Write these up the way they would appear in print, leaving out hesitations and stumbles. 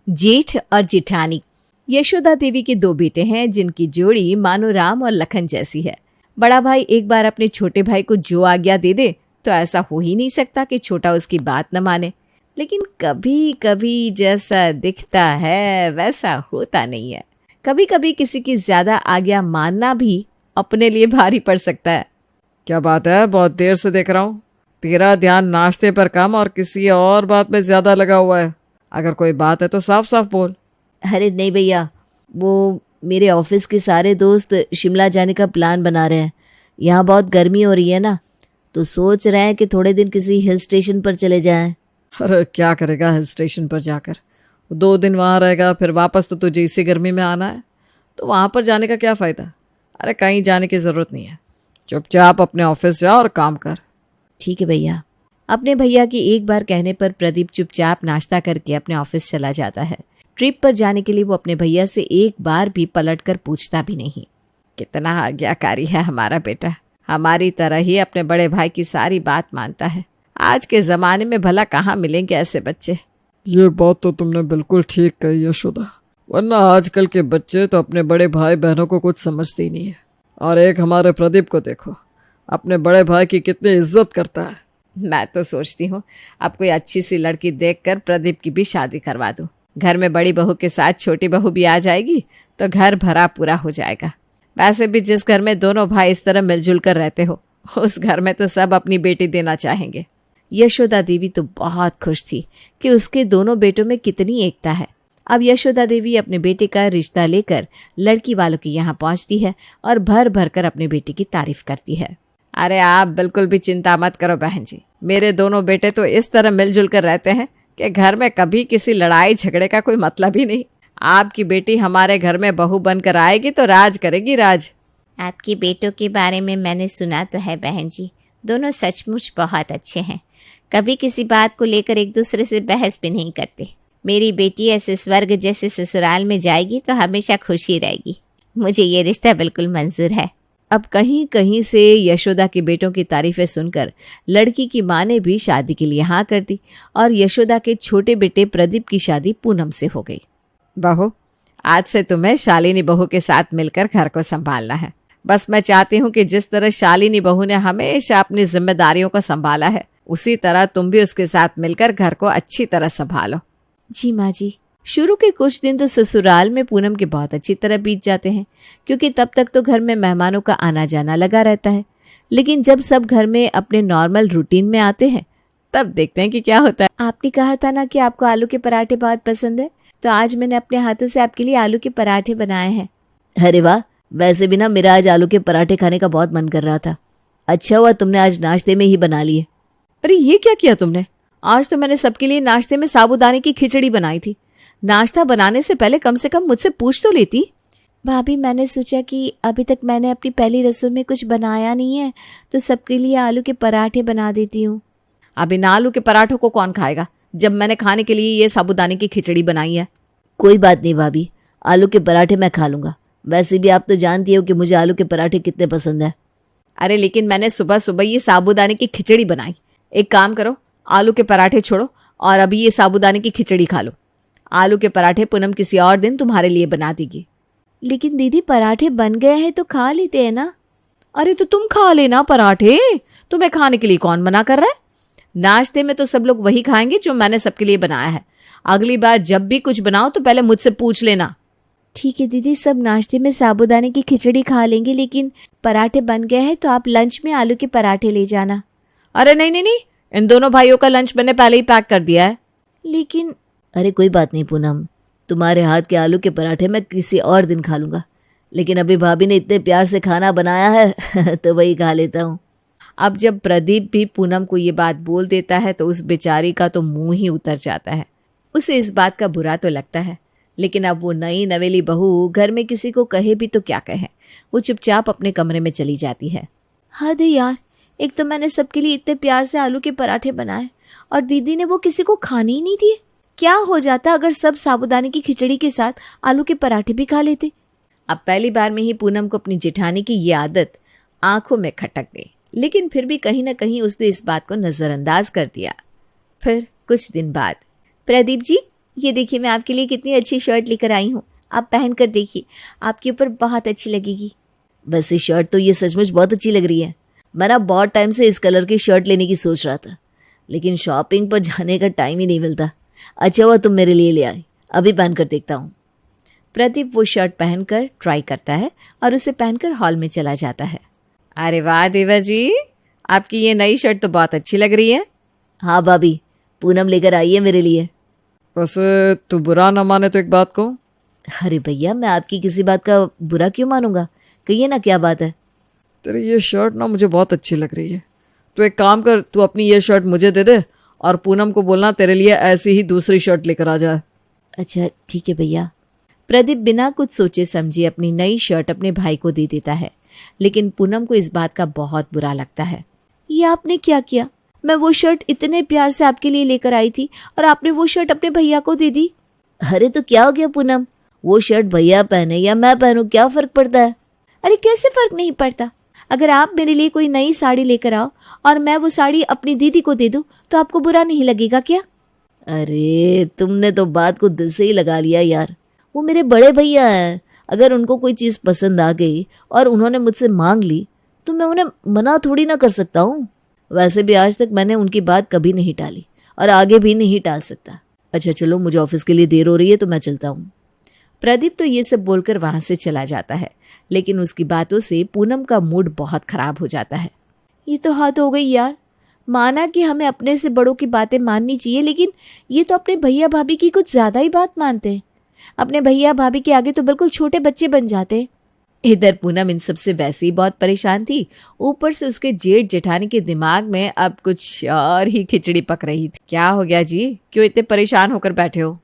जेठ और जेठानी। यशोदा देवी के दो बेटे हैं जिनकी जोड़ी मानो राम और लखन जैसी है। बड़ा भाई एक बार अपने छोटे भाई को जो आज्ञा दे दे तो ऐसा हो ही नहीं सकता कि छोटा उसकी बात न माने, लेकिन कभी कभी जैसा दिखता है वैसा होता नहीं है। कभी कभी किसी की ज्यादा आज्ञा मानना भी अपने लिए भारी पड़ सकता है। क्या बात है, बहुत देर से देख रहा हूँ तेरा ध्यान नाश्ते पर कम और किसी और बात में ज्यादा लगा हुआ है। अगर कोई बात है तो साफ साफ बोल। अरे नहीं भैया, वो मेरे ऑफिस के सारे दोस्त शिमला जाने का प्लान बना रहे हैं। यहाँ बहुत गर्मी हो रही है ना, तो सोच रहे हैं कि थोड़े दिन किसी हिल स्टेशन पर चले जाएं। अरे क्या करेगा हिल स्टेशन पर जाकर, 2 दिन वहाँ रहेगा फिर वापस तो तुझे इसी गर्मी में आना है, तो वहाँ पर जाने का क्या फ़ायदा। अरे कहीं जाने की ज़रूरत नहीं है, चुपचाप अपने ऑफिस जा और काम कर। ठीक है भैया। अपने भैया की एक बार कहने पर प्रदीप चुपचाप नाश्ता करके अपने ऑफिस चला जाता है। ट्रिप पर जाने के लिए वो अपने भैया से एक बार भी पलटकर पूछता भी नहीं। कितना आज्ञाकारी है हमारा बेटा, हमारी तरह ही अपने बड़े भाई की सारी बात मानता है। आज के ज़माने में भला कहाँ मिलेंगे ऐसे बच्चे। ये बात तो तुमने बिल्कुल ठीक कही यशोदा, वरना आजकल के बच्चे तो अपने बड़े भाई बहनों को कुछ समझते ही नहीं है। और एक हमारे प्रदीप को देखो, अपने बड़े भाई की कितनी इज्जत करता है। मैं तो सोचती हूँ अब कोई अच्छी सी लड़की देखकर प्रदीप की भी शादी करवा दूँ। घर में बड़ी बहू के साथ छोटी बहू भी आ जाएगी तो घर भरा पूरा हो जाएगा। वैसे भी जिस घर में दोनों भाई इस तरह मिलजुल कर रहते हो उस घर में तो सब अपनी बेटी देना चाहेंगे। यशोदा देवी तो बहुत खुश थी कि उसके दोनों बेटों में कितनी एकता है। अब यशोदा देवी अपने बेटे का रिश्ता लेकर लड़की वालों के यहाँ पहुँचती है और भर भर कर अपने बेटे की तारीफ करती है। अरे आप बिल्कुल भी चिंता मत करो बहन जी, मेरे दोनों बेटे तो इस तरह मिलजुल कर रहते हैं कि घर में कभी किसी लड़ाई झगड़े का कोई मतलब ही नहीं। आपकी बेटी हमारे घर में बहू बनकर आएगी तो राज करेगी, राज। आपके बेटों के बारे में मैंने सुना तो है बहन जी, दोनों सचमुच बहुत अच्छे हैं। कभी किसी बात को लेकर एक दूसरे से बहस भी नहीं करते। मेरी बेटी ऐसे स्वर्ग जैसे ससुराल में जाएगी तो हमेशा खुश ही रहेगी। मुझे ये रिश्ता बिल्कुल मंजूर है। अब कहीं कहीं से यशोदा के बेटों की तारीफें सुनकर लड़की की माँ ने भी शादी के लिए हाँ कर दी और यशोदा के छोटे बेटे प्रदीप की शादी पूनम से हो गई। बहू, आज से तुम्हें शालिनी बहू के साथ मिलकर घर को संभालना है। बस मैं चाहती हूँ कि जिस तरह शालिनी बहू ने हमेशा अपनी जिम्मेदारियों को संभाला है उसी तरह तुम भी उसके साथ मिलकर घर को अच्छी तरह संभालो। जी माँ जी। शुरू के कुछ दिन तो ससुराल में पूनम के बहुत अच्छी तरह बीत जाते हैं, क्योंकि तब तक तो घर में मेहमानों का आना जाना लगा रहता है। लेकिन जब सब घर में अपने नॉर्मल रूटीन में आते हैं तब देखते हैं कि क्या होता है। आपने कहा था ना कि आपको आलू के पराठे बहुत पसंद है, तो आज मैंने अपने हाथों से आपके लिए आलू के पराठे बनाए हैं। अरे वाह, वैसे भी ना मेरा आज आलू के पराठे खाने का बहुत मन कर रहा था। अच्छा हुआ तुमने आज नाश्ते में ही बना लिए। अरे ये क्या किया तुमने? आज तो मैंने सबके लिए नाश्ते में साबूदाने की खिचड़ी बनाई थी। नाश्ता बनाने से पहले कम से कम मुझसे पूछ तो लेती। भाभी, मैंने सोचा कि अभी तक मैंने अपनी पहली रसोई में कुछ बनाया नहीं है, तो सबके लिए आलू के पराठे बना देती हूँ। अब इन आलू के पराठों को कौन खाएगा जब मैंने खाने के लिए ये साबूदाने की खिचड़ी बनाई है। कोई बात नहीं भाभी, आलू के पराठे मैं खा लूँगा। वैसे भी आप तो जानती हो कि मुझे आलू के पराठे कितने पसंद है। अरे लेकिन मैंने सुबह सुबह ये साबूदाने की खिचड़ी बनाई। एक काम करो, आलू के पराठे छोड़ो और अभी ये साबूदाने की खिचड़ी खा लो। आलू के पराठे पूनम किसी और दिन तुम्हारे लिए बना देगी। लेकिन दीदी, पराठे बन गए हैं तो खा लेते हैं ना। अरे तो तुम खा लेना पराठे, तुम्हें खाने के लिए कौन मना कर रहा है। नाश्ते में तो सब लोग वही खाएंगे जो मैंने सबके लिए बनाया है। अगली बार जब भी कुछ बनाओ तो पहले मुझसे पूछ लेना। ठीक है दीदी, सब नाश्ते में साबूदाने की खिचड़ी खा लेंगे, लेकिन पराठे बन गए हैं तो आप लंच में आलू के पराठे ले जाना। अरे नहीं नहीं नहीं, इन दोनों भाइयों का लंच मैंने पहले ही पैक कर दिया है। लेकिन अरे कोई बात नहीं पूनम, तुम्हारे हाथ के आलू के पराठे मैं किसी और दिन खा लूँगा, लेकिन अभी भाभी ने इतने प्यार से खाना बनाया है तो वही खा लेता हूँ। अब जब प्रदीप भी पूनम को ये बात बोल देता है तो उस बेचारी का तो मुंह ही उतर जाता है। उसे इस बात का बुरा तो लगता है, लेकिन अब वो नई नवेली बहू घर में किसी को कहे भी तो क्या कहे। वो चुपचाप अपने कमरे में चली जाती है। हद है यार, एक तो मैंने सबके लिए इतने प्यार से आलू के पराठे बनाए और दीदी ने वो किसी को खाने ही नहीं दिए। क्या हो जाता अगर सब साबूदाने की खिचड़ी के साथ आलू के पराठे भी खा लेते। अब पहली बार में ही पूनम को अपनी जेठानी की ये आदत आंखों में खटक गई, लेकिन फिर भी कहीं ना कहीं उसने इस बात को नजरअंदाज कर दिया। फिर कुछ दिन बाद, प्रदीप जी ये देखिए मैं आपके लिए कितनी अच्छी शर्ट लेकर आई हूँ, आप पहन कर देखिए, आपके ऊपर बहुत अच्छी लगेगी। वैसे शर्ट तो ये सचमुच बहुत अच्छी लग रही है। मैं ना बहुत टाइम से इस कलर की शर्ट लेने की सोच रहा था, लेकिन शॉपिंग पर जाने का टाइम ही नहीं मिलता। अच्छा हुआ तुम मेरे लिए ले आई, अभी पहन कर देखता हूँ। प्रदीप वो शर्ट पहनकर ट्राई करता है और उसे पहनकर हॉल में चला जाता है। अरे वाह देवर जी, आपकी ये नई शर्ट तो बहुत अच्छी लग रही है। हाँ भाभी, पूनम लेकर आई है मेरे लिए। वैसे तू बुरा ना माने तो एक बात कहूँ। अरे भैया, मैं आपकी किसी बात का बुरा क्यों मानूंगा? कहिए ना, क्या बात है? तेरी ये शर्ट ना मुझे बहुत अच्छी लग रही है। तू एक काम कर, तू अपनी ये शर्ट मुझे दे दे और पूनम को बोलना तेरे लिए ऐसी ही दूसरी शर्ट लेकर आ जाए। अच्छा ठीक है भैया। प्रदीप बिना कुछ सोचे समझे अपनी नई शर्ट अपने भाई को दे देता है, लेकिन पूनम को इस बात का बहुत बुरा लगता है। ये आपने क्या किया? मैं वो शर्ट इतने प्यार से आपके लिए लेकर आई थी और आपने वो शर्ट अपने भैया को दे दी। अरे तो क्या हो गया पूनम, वो शर्ट भैया पहने या मैं पहनूं, क्या फर्क पड़ता है? अरे कैसे फर्क नहीं पड़ता? अगर आप मेरे लिए कोई नई साड़ी लेकर आओ और मैं वो साड़ी अपनी दीदी को दे दूं तो आपको बुरा नहीं लगेगा क्या? अरे तुमने तो बात को दिल से ही लगा लिया यार। वो मेरे बड़े भैया हैं, अगर उनको कोई चीज़ पसंद आ गई और उन्होंने मुझसे मांग ली तो मैं उन्हें मना थोड़ी ना कर सकता हूँ। वैसे भी आज तक मैंने उनकी बात कभी नहीं टाली और आगे भी नहीं टाल सकता। अच्छा चलो, मुझे ऑफिस के लिए देर हो रही है तो मैं चलता हूँ। प्रदीप तो ये सब बोलकर वहां से चला जाता है, लेकिन उसकी बातों से पूनम का मूड बहुत खराब हो जाता है। ये तो हद हो गई यार। माना कि हमें अपने से बड़ों की बातें माननी चाहिए, लेकिन ये तो अपने भैया भाभी की कुछ ज्यादा ही बात मानते हैं। अपने भैया भाभी के आगे तो बिल्कुल छोटे बच्चे बन जाते हैं। इधर पूनम इन सब से वैसे ही बहुत परेशान थी, ऊपर से उसके जेठ जेठानी के दिमाग में अब कुछ और ही खिचड़ी पक रही थी। क्या हो गया जी, क्यों इतने परेशान होकर बैठे हो?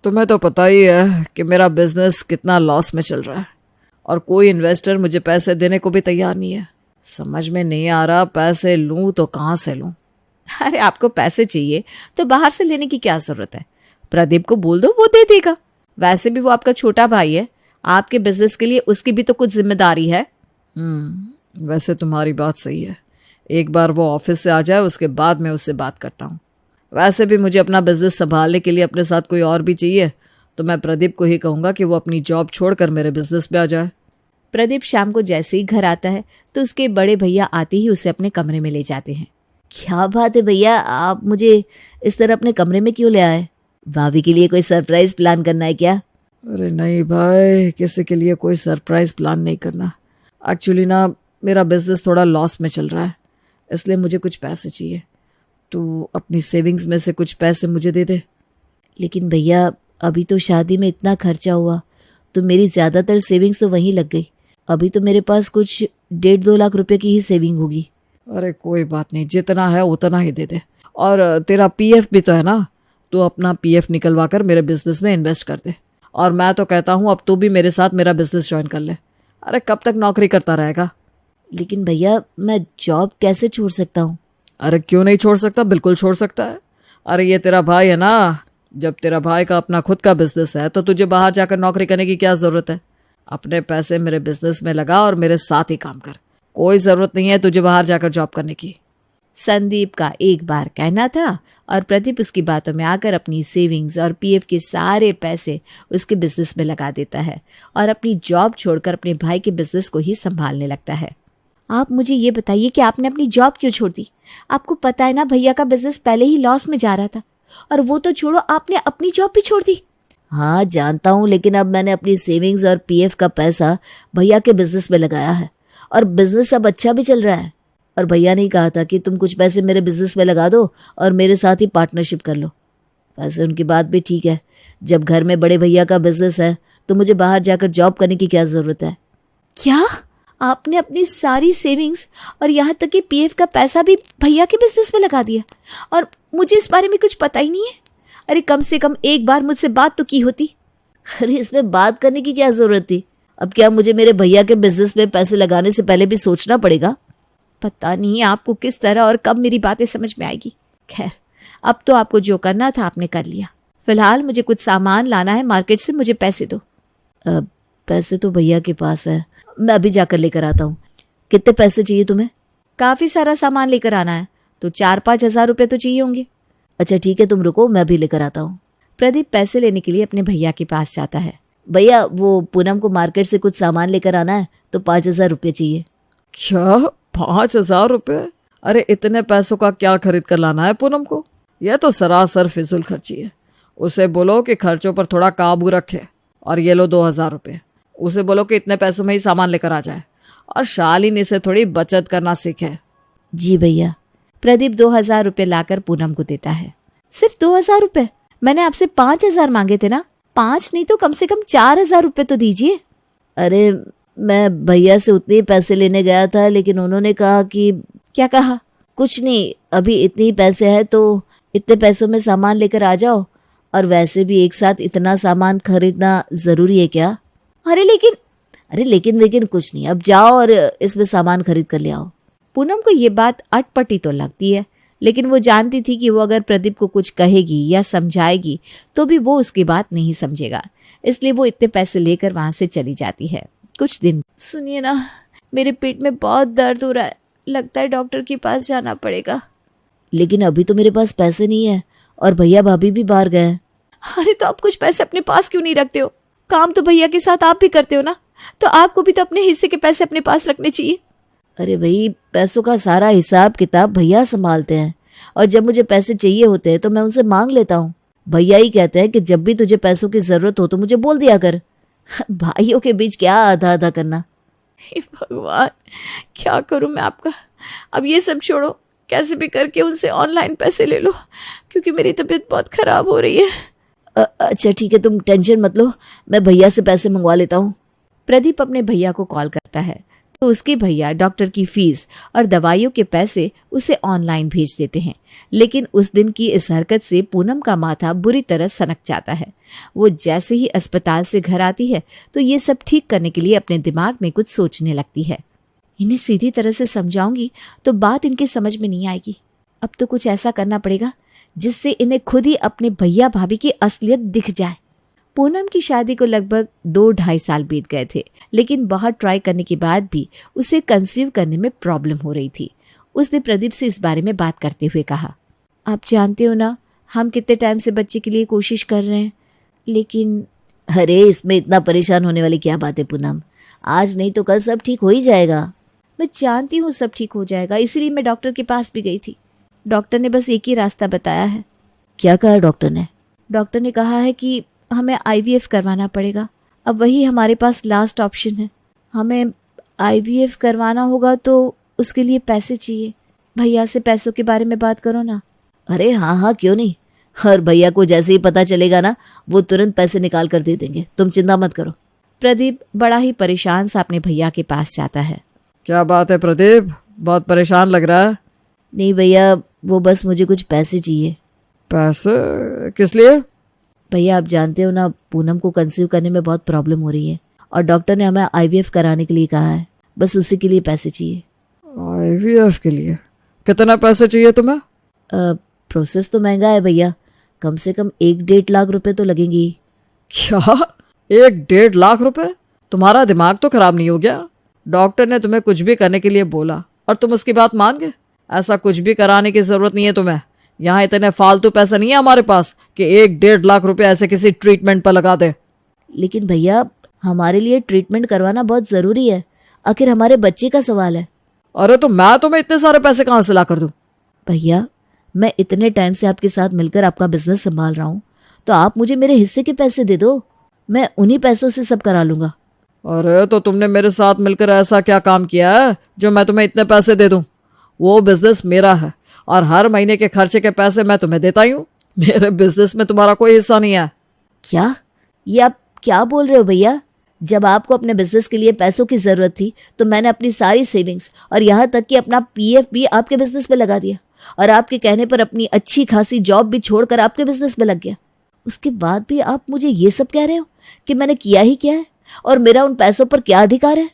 तुम्हें तो पता ही है कि मेरा बिजनेस कितना लॉस में चल रहा है और कोई इन्वेस्टर मुझे पैसे देने को भी तैयार नहीं है। समझ में नहीं आ रहा पैसे लूं तो कहाँ से लूं। अरे आपको पैसे चाहिए तो बाहर से लेने की क्या जरूरत है? प्रदीप को बोल दो, वो दे देगा। वैसे भी वो आपका छोटा भाई है, आपके बिजनेस के लिए उसकी भी तो कुछ जिम्मेदारी है। वैसे तुम्हारी बात सही है। एक बार वो ऑफिस से आ जाए उसके बाद मैं उससे बात करता हूँ। वैसे भी मुझे अपना बिजनेस संभालने के लिए अपने साथ कोई और भी चाहिए, तो मैं प्रदीप को ही कहूँगा कि वो अपनी जॉब छोड़कर मेरे बिजनेस पे आ जाए। प्रदीप शाम को जैसे ही घर आता है तो उसके बड़े भैया आते ही उसे अपने कमरे में ले जाते हैं। क्या बात है भैया, आप मुझे इस तरह अपने कमरे में क्यों ले आए? भाभी के लिए कोई सरप्राइज प्लान करना है क्या? अरे नहीं भाई, किसी के लिए कोई सरप्राइज प्लान नहीं करना। एक्चुअली ना मेरा बिजनेस थोड़ा लॉस में चल रहा है, इसलिए मुझे कुछ पैसे चाहिए। तो अपनी सेविंग्स में से कुछ पैसे मुझे दे दे। लेकिन भैया, अभी तो शादी में इतना खर्चा हुआ तो मेरी ज़्यादातर सेविंग्स तो वहीं लग गई। अभी तो मेरे पास कुछ 1.5-2 लाख रुपए की ही सेविंग होगी। अरे कोई बात नहीं, जितना है उतना ही दे दे। और तेरा पीएफ भी तो है ना, तो अपना पीएफ निकलवा कर मेरे बिजनेस में इन्वेस्ट कर दे। और मैं तो कहता हूँ अब तू भी मेरे साथ मेरा बिजनेस ज्वाइन कर ले। अरे कब तक नौकरी करता रहेगा? लेकिन भैया, मैं जॉब कैसे छोड़ सकता हूँ? अरे क्यों नहीं छोड़ सकता, बिल्कुल छोड़ सकता है। अरे ये तेरा भाई है ना, जब तेरा भाई का अपना खुद का बिजनेस है तो तुझे बाहर जाकर नौकरी करने की क्या जरूरत है। अपने पैसे मेरे बिजनेस में लगा और मेरे साथ ही काम कर। कोई जरूरत नहीं है तुझे बाहर जाकर जॉब करने की। संदीप का एक बार कहना था और प्रदीप उसकी बातों में आकर अपनी सेविंग्स और पीएफ के सारे पैसे उसके बिजनेस में लगा देता है और अपनी जॉब छोड़कर अपने भाई के बिजनेस को ही संभालने लगता है। आप मुझे ये बताइए कि आपने अपनी जॉब क्यों छोड़ दी? आपको पता है ना भैया का बिजनेस पहले ही लॉस में जा रहा था, और वो तो छोड़ो, आपने अपनी जॉब भी छोड़ दी। हाँ जानता हूँ, लेकिन अब मैंने अपनी सेविंग्स और पीएफ का पैसा भैया के बिजनेस में लगाया है और बिजनेस अब अच्छा भी चल रहा है। और भैया ने कहा था कि तुम कुछ पैसे मेरे बिजनेस में लगा दो और मेरे साथ ही पार्टनरशिप कर लो। वैसे उनकी बात भी ठीक है, जब घर में बड़े भैया का बिजनेस है तो मुझे बाहर जाकर जॉब करने की क्या ज़रूरत है। क्या आपने अपनी सारी सेविंग्स और यहाँ तक कि पीएफ का पैसा भी भैया के बिजनेस में लगा दिया और मुझे इस बारे में कुछ पता ही नहीं है? अरे कम से कम एक बार मुझसे बात तो की होती। अरे इसमें बात करने की क्या ज़रूरत थी? अब क्या मुझे मेरे भैया के बिजनेस में पैसे लगाने से पहले भी सोचना पड़ेगा? पता नहीं आपको किस तरह और कब मेरी बातें समझ में आएगी। खैर, अब तो आपको जो करना था आपने कर लिया। फिलहाल मुझे कुछ सामान लाना है मार्केट से, मुझे पैसे दो। पैसे तो भैया के पास है, मैं अभी जाकर लेकर आता हूँ। कितने पैसे चाहिए तुम्हें? काफ़ी सारा सामान लेकर आना है तो 4-5 हज़ार रुपये तो चाहिए होंगे। अच्छा ठीक है, तुम रुको, मैं भी लेकर आता हूँ। प्रदीप पैसे लेने के लिए अपने भैया के पास जाता है। भैया वो पूनम को मार्केट से कुछ सामान लेकर आना है तो 5,000 रुपये चाहिए। क्या 5,000 रुपये? अरे इतने पैसों का क्या खरीद कर लाना है पूनम को? यह तो सरासर फिजूल खर्ची है। उसे बोलो कि खर्चों पर थोड़ा काबू रखे। और ये लो 2,000 रुपये। उसे बोलो कि इतने पैसों में ही सामान लेकर आ जाए। और शालिनी से थोड़ी बचत करना सीखे। जी भैया। प्रदीप 2,000 रुपये लाकर पूनम को देता है। सिर्फ 2,000 रुपये? मैंने आपसे 5,000 मांगे थे ना। 5 नहीं तो कम से कम 4,000 रुपये तो दीजिए। अरे मैं भैया से उतने ही पैसे लेने गया था, लेकिन उन्होंने कहा कि। क्या कहा? कुछ नहीं, अभी इतने ही पैसे हैं तो इतने पैसों में सामान लेकर आ जाओ। और वैसे भी एक साथ इतना सामान खरीदना जरूरी है क्या? अरे लेकिन कुछ नहीं, अब जाओ और इसमें सामान खरीद कर ले आओ। पूनम को ये बात अटपटी तो लगती है, लेकिन वो जानती थी कि वो अगर प्रदीप को कुछ कहेगी या समझाएगी तो भी वो उसकी बात नहीं समझेगा, इसलिए वो इतने पैसे लेकर वहां से चली जाती है। कुछ दिन। सुनिए ना, मेरे पेट में बहुत दर्द हो रहा है, लगता है डॉक्टर के पास जाना पड़ेगा। लेकिन अभी तो मेरे पास पैसे नहीं है और भैया भाभी भी बाहर गए हैं। अरे तो आप कुछ पैसे अपने पास क्यों नहीं रखते हो? काम तो भैया के साथ आप भी करते हो ना, तो आपको भी तो अपने हिस्से के पैसे अपने पास रखने चाहिए। अरे भाई, पैसों का सारा हिसाब किताब भैया संभालते हैं और जब मुझे पैसे चाहिए होते हैं तो मैं उनसे मांग लेता हूँ। भैया ही कहते हैं कि जब भी तुझे पैसों की जरूरत हो तो मुझे बोल दिया कर। भाइयों के बीच क्या आधा आधा करना। हे भगवान, क्या करूं मैं आपका। अब ये सब छोड़ो, कैसे भी करके उनसे ऑनलाइन पैसे ले लो, क्योंकि मेरी तबीयत बहुत खराब हो रही है। अच्छा ठीक है, तुम टेंशन मत लो, मैं भैया से पैसे मंगवा लेता हूँ। प्रदीप अपने भैया को कॉल करता है तो उसके भैया डॉक्टर की फीस और दवाइयों के पैसे उसे ऑनलाइन भेज देते हैं। लेकिन उस दिन की इस हरकत से पूनम का माथा बुरी तरह सनक जाता है। वो जैसे ही अस्पताल से घर आती है तो ये सब ठीक करने के लिए अपने दिमाग में कुछ सोचने लगती है। इन्हें सीधी तरह से समझाऊंगी तो बात इनकी समझ में नहीं आएगी। अब तो कुछ ऐसा करना पड़ेगा जिससे इन्हें खुद ही अपने भैया भाभी की असलियत दिख जाए। पूनम की शादी को लगभग 2-2.5 साल बीत गए थे, लेकिन बहुत ट्राई करने के बाद भी उसे कंसीव करने में प्रॉब्लम हो रही थी। उसने प्रदीप से इस बारे में बात करते हुए कहा, आप जानते हो ना, हम कितने टाइम से बच्चे के लिए कोशिश कर रहे हैं, लेकिन। अरे इसमें इतना परेशान होने वाली क्या बात है पूनम, आज नहीं तो कल सब ठीक हो ही जाएगा। मैं जानती हूँ सब ठीक हो जाएगा, इसीलिए मैं डॉक्टर के पास भी गई थी। डॉक्टर ने बस एक ही रास्ता बताया है। क्या कहा डॉक्टर ने? डॉक्टर ने कहा है कि हमें IVF करवाना पड़ेगा। अब वही हमारे पास लास्ट ऑप्शन है। हमें IVF करवाना होगा तो उसके लिए पैसे चाहिए। भैया से पैसों के बारे में बात करो ना। अरे हाँ, क्यों नहीं। और भैया को जैसे ही पता चलेगा ना, वो तुरंत पैसे निकाल कर दे देंगे, तुम चिंता मत करो। प्रदीप बड़ा ही परेशान सा अपने भैया के पास जाता है। क्या बात है प्रदीप, बहुत परेशान लग रहा है। नहीं भैया, वो बस मुझे कुछ पैसे चाहिए। पैसे किस लिए? भैया आप जानते हो ना, पूनम को कंसीव करने में बहुत प्रॉब्लम हो रही है और डॉक्टर ने हमें IVF कराने के लिए कहा है। बस उसी के लिए पैसे चाहिए। IVF के लिए कितना पैसे चाहिए तुम्हें? प्रोसेस तो महंगा है भैया, कम से कम 1-1.5 लाख रुपए तो लगेंगे। क्या 1-1.5 लाख रुपए? तुम्हारा दिमाग तो खराब नहीं हो गया? डॉक्टर ने तुम्हें कुछ भी करने के लिए बोला और तुम उसकी बात मान गए? ऐसा कुछ भी कराने की जरूरत नहीं है तुम्हें। यहाँ इतने फालतू पैसा नहीं है हमारे पास कि 1-1.5 लाख रुपए ऐसे किसी ट्रीटमेंट पर लगा दे। लेकिन भैया, हमारे लिए ट्रीटमेंट करवाना बहुत जरूरी है, आखिर हमारे बच्चे का सवाल है। अरे तो मैं तुम्हें इतने सारे पैसे कहाँ से ला कर दूं? भैया, मैं इतने टाइम से आपके साथ मिलकर आपका बिजनेस संभाल रहा हूँ, तो आप मुझे मेरे हिस्से के पैसे दे दो, मैं उन्हीं पैसों से सब करा लूंगा। अरे तो तुमने मेरे साथ मिलकर ऐसा क्या काम किया है जो मैं तुम्हें इतने पैसे दे दूं? वो बिजनेस मेरा है और हर महीने के खर्चे के पैसे मैं तुम्हें देता ही हूँ। मेरे बिजनेस में तुम्हारा कोई हिस्सा नहीं है। क्या? ये आप क्या बोल रहे हो भैया? जब आपको अपने बिजनेस के लिए पैसों की जरूरत थी तो मैंने अपनी सारी सेविंग्स और यहाँ तक कि अपना PF भी आपके बिजनेस पे लगा दिया, और आपके कहने पर अपनी अच्छी खासी जॉब भी छोड़कर आपके बिजनेस पे लग गया। उसके बाद भी आप मुझे ये सब कह रहे हो कि मैंने किया ही क्या है और मेरा उन पैसों पर क्या अधिकार है?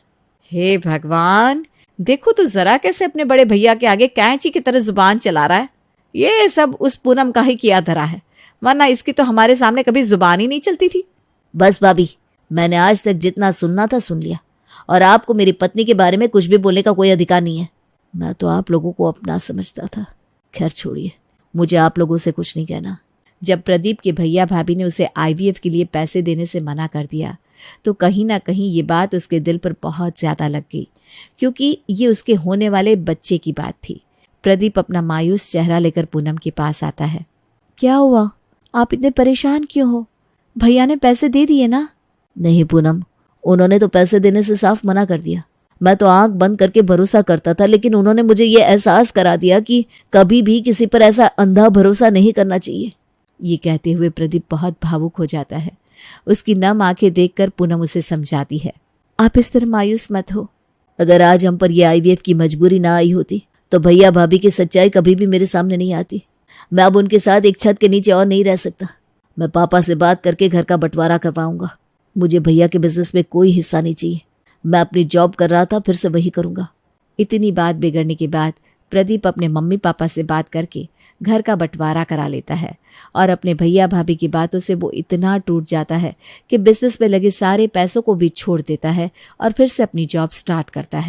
हे भगवान, देखो तो जरा कैसे अपने बड़े भैया के आगे कैंची की तरह जुबान चला रहा है। ये सब उस पूनम का ही किया धरा है, वरना इसकी तो हमारे सामने कभी जुबान ही नहीं चलती थी। बस भाभी, मैंने आज तक जितना सुनना था सुन लिया, और आपको मेरी पत्नी के बारे में कुछ भी बोलने का कोई अधिकार नहीं है। मैं तो आप लोगों को अपना समझता था। खैर छोड़िए, मुझे आप लोगों से कुछ नहीं कहना। जब प्रदीप के भैया भाभी ने उसे आईवीएफ के लिए पैसे देने से मना कर दिया तो कहीं ना कहीं ये बात उसके दिल पर बहुत ज्यादा लग गई, क्योंकि ये उसके होने वाले बच्चे की बात थी। प्रदीप अपना मायूस चेहरा लेकर पूनम के पास आता है। क्या हुआ, आप इतने परेशान क्यों हो? भैया ने पैसे दे दिए ना? नहीं पूनम, उन्होंने तो पैसे देने से साफ मना कर दिया। मैं तो आंख बंद करके भरोसा करता था, लेकिन उन्होंने मुझे ये एहसास करा दिया कि कभी भी किसी पर ऐसा अंधा भरोसा नहीं करना चाहिए। ये कहते हुए प्रदीप बहुत भावुक हो जाता है। उसकी नम आंखें देखकर पूनम उसे समझाती है, आप इस तरह मायूस मत हो। अगर आज हम पर यह आईवीएफ की मजबूरी ना आई होती तो भैया भाभी की सच्चाई कभी भी मेरे सामने नहीं आती। मैं अब उनके साथ एक छत के नीचे और नहीं रह सकता। मैं पापा से बात करके घर का बंटवारा करवाऊंगा। मुझे भैया के बिजनेस में कोई हिस्सा नहीं चाहिए। मैं अपनी जॉब कर रहा था, फिर से वही करूंगा। इतनी बात बिगड़ने के बाद प्रदीप अपने मम्मी पापा से बात करके घर का बंटवारा करा लेता है और अपने भैया भाभी की बातों से वो इतना टूट जाता है कि बिजनेस में लगे सारे पैसों को भी छोड़ देता है और फिर से अपनी जॉब स्टार्ट करता है।